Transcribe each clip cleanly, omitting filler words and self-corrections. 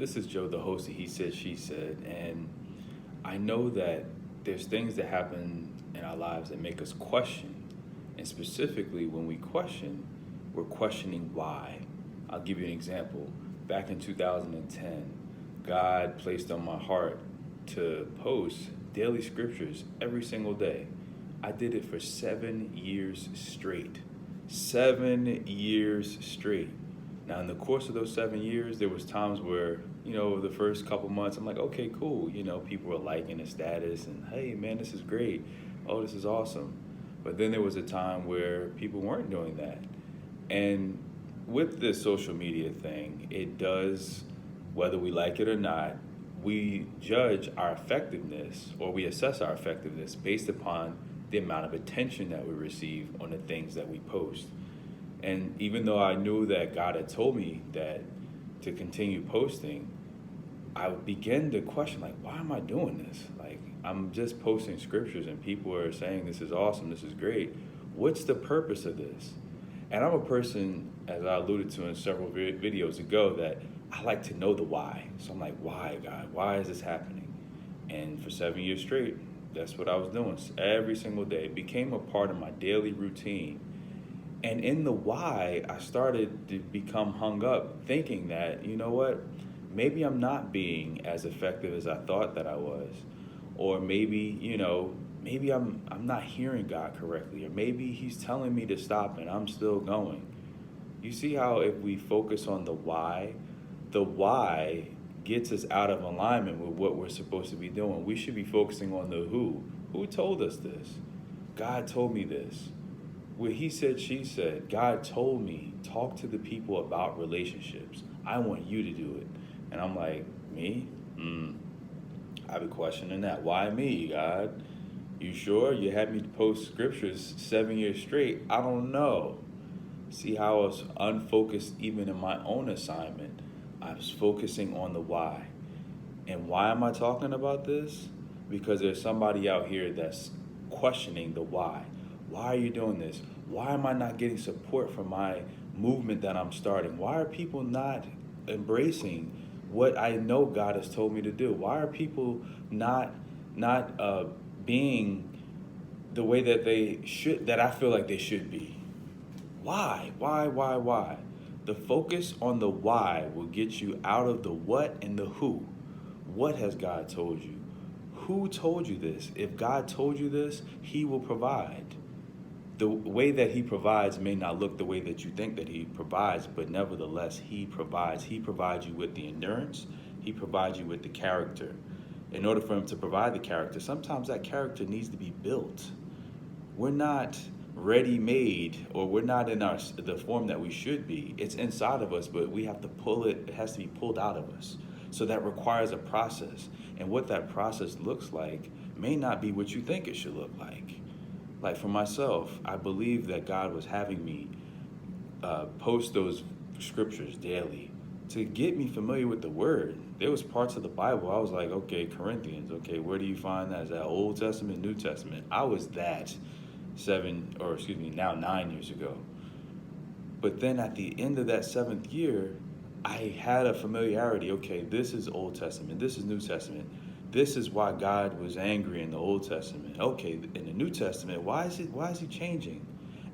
This is Joe, the host of He Said, She Said, and I know that there's things that happen in our lives that make us question. And specifically, when we question, we're questioning why. I'll give you an example. Back in 2010, God placed on my heart to post daily scriptures every single day. I did it for 7 years straight. 7 years straight. Now, in the course of those 7 years, there was times where, the first couple months, I'm like, okay, cool. People were liking the status and, hey, man, this is great. Oh, this is awesome. But then there was a time where people weren't doing that. And with this social media thing, it does, whether we like it or not, we judge our effectiveness or we assess our effectiveness based upon the amount of attention that we receive on the things that we post. And even though I knew that God had told me that to continue posting, I began to question, like, why am I doing this? Like, I'm just posting scriptures and people are saying this is awesome, this is great. What's the purpose of this? And I'm a person, as I alluded to in several videos ago, that I like to know the why. So I'm like, why, God? Why is this happening? And for 7 years straight, that's what I was doing every single day. It became a part of my daily routine. And in the why, I started to become hung up thinking that, you know what, maybe I'm not being as effective as I thought that I was. Or maybe, maybe I'm not hearing God correctly. Or maybe he's telling me to stop and I'm still going. You see how if we focus on the why gets us out of alignment with what we're supposed to be doing. We should be focusing on the who. Who told us this? God told me this. Where he said, she said, God told me, talk to the people about relationships. I want you to do it. And I'm like, me? I've been questioning that. Why me, God? You sure? You had me post scriptures 7 years straight. I don't know. See how I was unfocused even in my own assignment. I was focusing on the why. And why am I talking about this? Because there's somebody out here that's questioning the why. Why are you doing this? Why am I not getting support from my movement that I'm starting? Why are people not embracing what I know God has told me to do? Why are people not being the way that they should, that I feel like they should be? Why? Why? The focus on the why will get you out of the what and the who. What has God told you? Who told you this? If God told you this, he will provide. The way that he provides may not look the way that you think that he provides, but nevertheless, he provides. He provides you with the endurance. He provides you with the character. In order for him to provide the character, sometimes that character needs to be built. We're not ready-made, or we're not in the form that we should be. It's inside of us, but we have to pull it. It has to be pulled out of us. So that requires a process. And what that process looks like may not be what you think it should look like. Like for myself, I believe that God was having me post those scriptures daily to get me familiar with the word. There was parts of the Bible I was like, okay, Corinthians, okay, where do you find that? Is that Old Testament, New Testament? I was that 9 years ago. But then at the end of that 7th year, I had a familiarity. Okay, this is Old Testament, this is New Testament. This is why God was angry in the Old Testament. Okay, in the New Testament, why is he changing?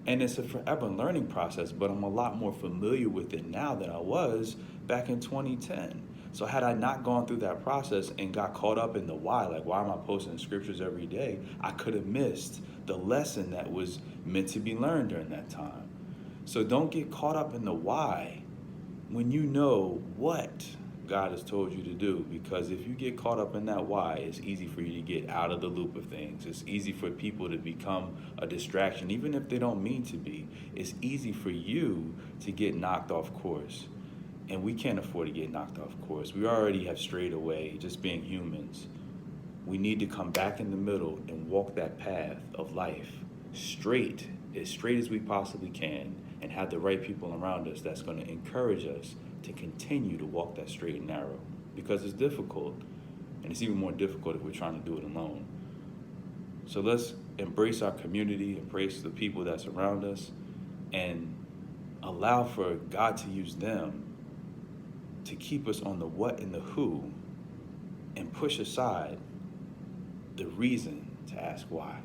And it's a forever learning process, but I'm a lot more familiar with it now than I was back in 2010. So had I not gone through that process and got caught up in the why, like why am I posting scriptures every day, I could have missed the lesson that was meant to be learned during that time. So don't get caught up in the why when you know what God has told you to do, because if you get caught up in that why, it's easy for you to get out of the loop of things. It's easy for people to become a distraction, even if they don't mean to be. It's easy for you to get knocked off course. And we can't afford to get knocked off course. We already have strayed away, just being humans. We need to come back in the middle and walk that path of life straight as we possibly can, and have the right people around us that's going to encourage us to continue to walk that straight and narrow, because it's difficult, and it's even more difficult if we're trying to do it alone. So let's embrace our community, embrace the people that's around us, and allow for God to use them to keep us on the what and the who and push aside the reason to ask why.